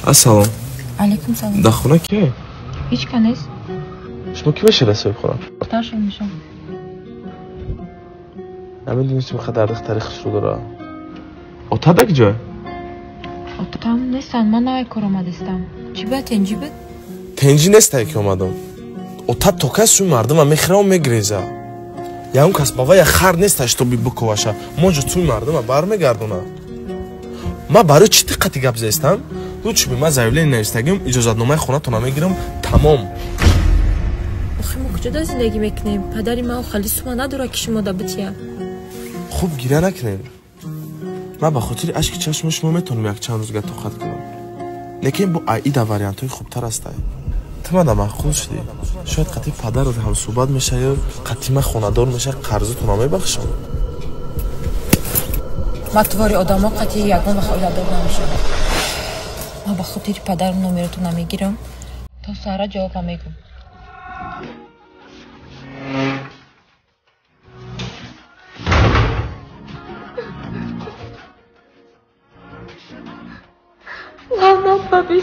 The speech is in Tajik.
Ассалом. Алейкум салом. Дар хона кие? Ҳеҷ ка нест. Шумо ки баша расои хӯрам? Духтаршон мешам. Намедонӣ чӣ мехоҳад дар тарихш ро дора. Ота дар ҷой? Отам нестан, ман навай кор омадистам. Чӣ ба тенҷӣ буд? Тенҷӣ нестае ки омадам. Ота то кас шуи мардума мехирам мегреза. Ягон кас ба вай хар несташ то бикуваша. Моҷо цуи мардума бармегардона. Ма барои чӣ диққати гап зестам? Лучши ма заявление навистагим, иҷозатномаи хонатона мегирам, тамом. Охи мо куҷода зиндагӣ мекунем? Падари ман хали сума надора ки шумо да бития. Хуб гиря накунем. Ма ба хотири ашки чашми шумо метавонам якчанд рӯзга тоқат кунам. Лекин бо аида вариантҳои хубтар астай. Ту мада маъқул шудӣ. Шояд қатъи падарат ҳамсӯҳбат меша ё қатъи ма хонадор меша, қарзуту намебахшам. ма твори одамо қатъи ягон вақт оиладор намешавам. ма ба хотири падарам номероту намегирам. То сара ҷавоб намегӯм. Мама, папи,